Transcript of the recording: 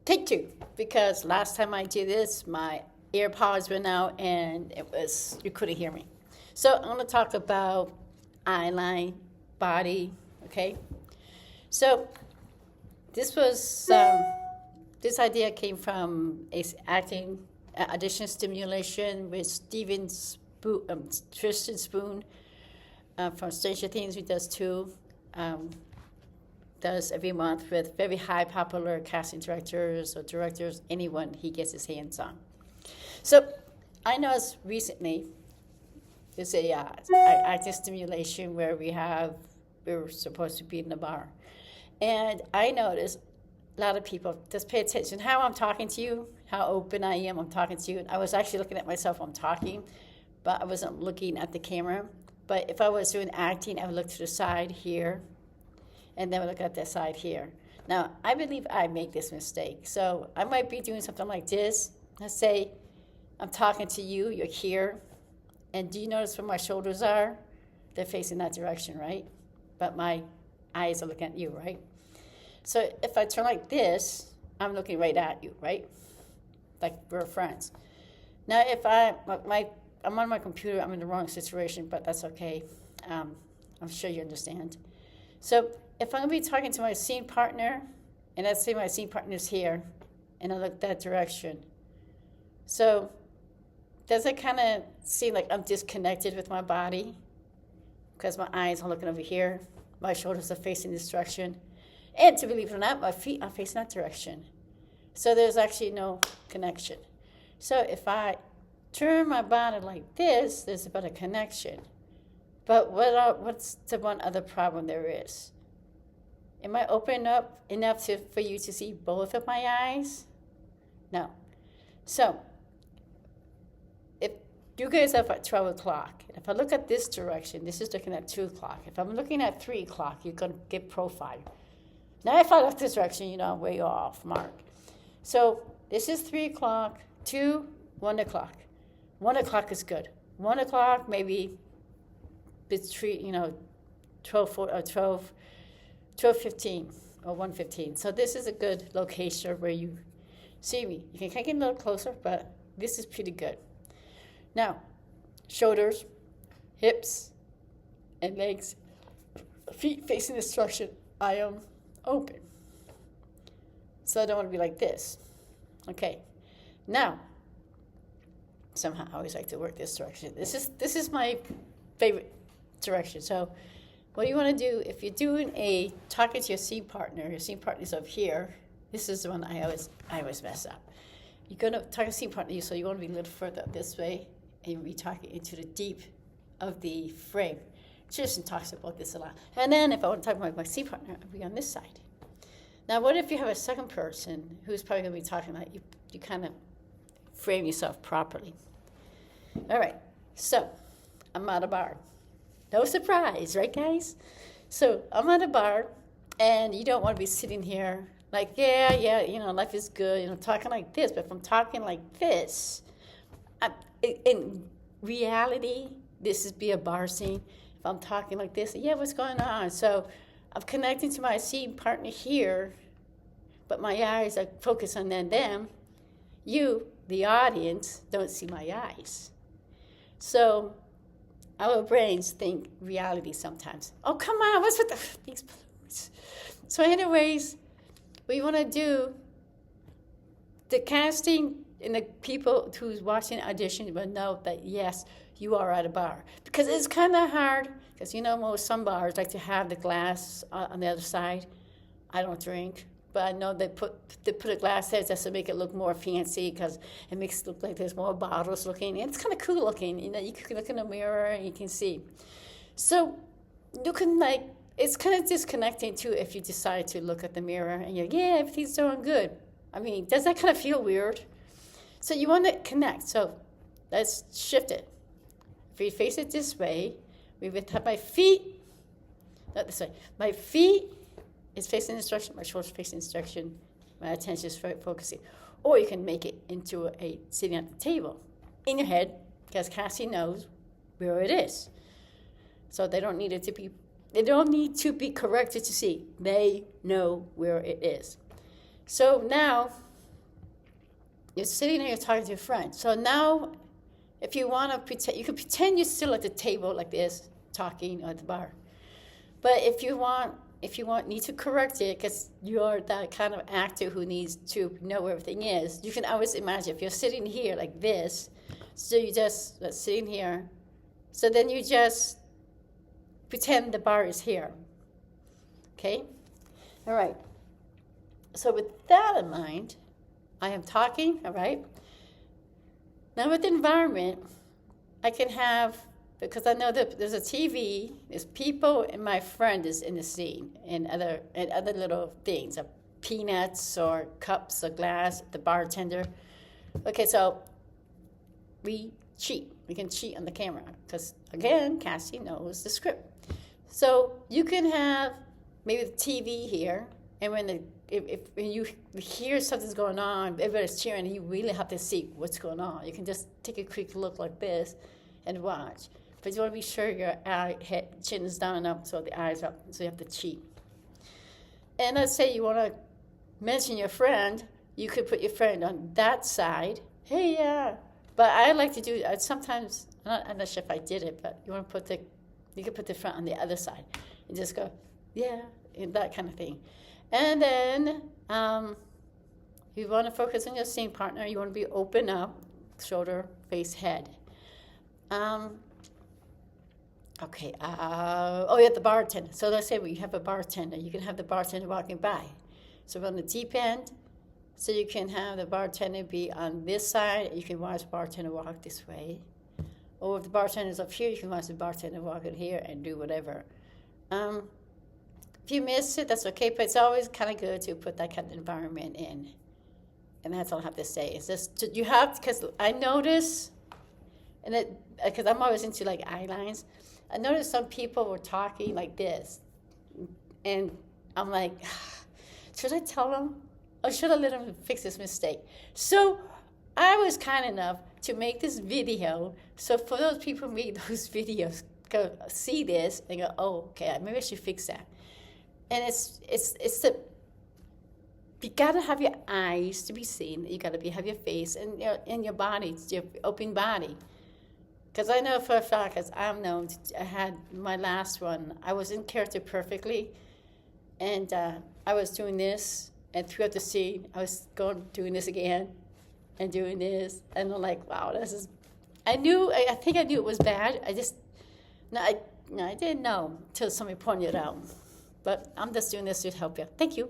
Take two, because last time I did this, my AirPods went out and you couldn't hear me. So I'm going to talk about eyeline, body, okay? So this was, this idea came from acting audition stimulation with Tristan Spoon from Stranger Things, who does too. Does every month with very high popular casting directors or directors, anyone he gets his hands on. So I noticed recently there's a active stimulation where we were supposed to be in the bar. And I noticed a lot of people just pay attention how I'm talking to you, how open I am, I'm talking to you. I was actually looking at myself while I'm talking, but I wasn't looking at the camera. But if I was doing acting, I would look to the side here, and then we look at that side here. Now, I believe I make this mistake. So I might be doing something like this. Let's say I'm talking to you, you're here, and do you notice where my shoulders are? They're facing that direction, right? But my eyes are looking at you, right? So if I turn like this, I'm looking right at you, right? Like we're friends. Now, if I'm on my computer, I'm in the wrong situation, but that's okay. I'm sure you understand. So if I'm going to be talking to my scene partner, and let's say my scene partner's here, and I look that direction. So does it kind of seem like I'm disconnected with my body? Because my eyes are looking over here, my shoulders are facing this direction, and to believe it or not, my feet are facing that direction. So there's actually no connection. So if I turn my body like this, there's a better connection. But what's the one other problem there is? Am I open up enough for you to see both of my eyes? No. So, if you guys are at 12 o'clock, if I look at this direction, this is looking at 2 o'clock. If I'm looking at 3 o'clock, you're going to get profile. Now, if I look this direction, I'm way off mark. So, this is 3 o'clock, 2, 1 o'clock. 1 o'clock is good. 1 o'clock, maybe between, 12:15 or 1:15. So this is a good location where you see me. You can kind of get a little closer, but this is pretty good. Now, shoulders, hips, and legs, feet facing this direction. I am open. So I don't want to be like this. Okay. Now, somehow I always like to work this direction. This is my favorite direction. So what you want to do, if you're doing talking to your scene partner's up here. This is the one I always mess up. You're going to talk to scene partner, so you want to be a little further this way, and you'll be talking into the deep of the frame. Tristan talks about this a lot. And then if I want to talk about my scene partner, I'll be on this side. Now, what if you have a second person who's probably going to be talking about you kind of frame yourself properly. All right, so I'm at a bar. No surprise, right, guys? So I'm at a bar, and you don't want to be sitting here like, yeah, life is good, talking like this. But if I'm talking like this, in reality, this is be a bar scene. If I'm talking like this, yeah, what's going on? So I'm connecting to my scene partner here, but my eyes are focused on them. You, the audience, don't see my eyes. So our brains think reality sometimes. Oh, come on, what's with these balloons? So anyways, we want to do the casting, and the people who's watching the audition will know that, yes, you are at a bar. Because it's kind of hard, because most some bars like to have the glass on the other side. I don't drink, but I know they put a glass there just to make it look more fancy, because it makes it look like there's more bottles looking. And it's kind of cool looking. You can look in the mirror and you can see. So you can it's kind of disconnecting too if you decide to look at the mirror and you're, yeah, everything's doing good. I mean, does that kind of feel weird? So you want to connect. So let's shift it. If we face it this way, we would have my feet, not this way. My feet is facing this direction, my shoulders facing this direction, my attention is focusing. Or you can make it into a sitting at the table in your head, because Cassie knows where it is. So they don't need to be corrected to see. They know where it is. So now you're sitting there, you're talking to your friend. So now, if you want to pretend, you can pretend you're still at the table like this, talking at the bar. But if you need to correct it, because you're that kind of actor who needs to know where everything is, you can always imagine if you're sitting here like this, so you just sitting here, so then you just pretend the bar is here. Okay? All right. So with that in mind, I am talking, all right? Now with the environment, I can have, because I know that there's a TV, there's people, and my friend is in the scene, and other little things, peanuts or cups or glass, the bartender. Okay, so we cheat. We can cheat on the camera, because again, Cassie knows the script. So you can have maybe the TV here, and when you hear something's going on, everybody's cheering, and you really have to see what's going on. You can just take a quick look like this and watch. But you want to be sure your chin is down enough so the eyes are up, so you have to cheat. And let's say you want to mention your friend, you could put your friend on that side. Hey, yeah. But I like to do, sometimes, I'm not sure if I did it, but you could put the front on the other side and just go, yeah, and that kind of thing. And then you want to focus on your scene partner. You want to be open up, shoulder, face, head. Okay. The bartender. So let's say we have a bartender. You can have the bartender walking by. So on the deep end, so you can have the bartender be on this side. You can watch the bartender walk this way. Or if the bartender's up here, you can watch the bartender walk in here and do whatever. If you miss it, that's okay, but it's always kind of good to put that kind of environment in. And that's all I have to say. It's just, you have, because I notice, and because I'm always into like eye lines, I noticed some people were talking like this. And I'm like, should I tell them? Or should I let them fix this mistake? So I was kind enough to make this video. So for those people who made those videos, go see this and go, oh, okay, maybe I should fix that. And you gotta have your eyes to be seen. You gotta have your face and your body, your open body. Because I know for a fact, because I'm known, I had my last one, I was in character perfectly, and I was doing this, and throughout the scene, I was doing this again, and doing this, and I'm like, wow, this is. I think I knew it was bad. I didn't know until somebody pointed it out. But I'm just doing this to help you. Thank you.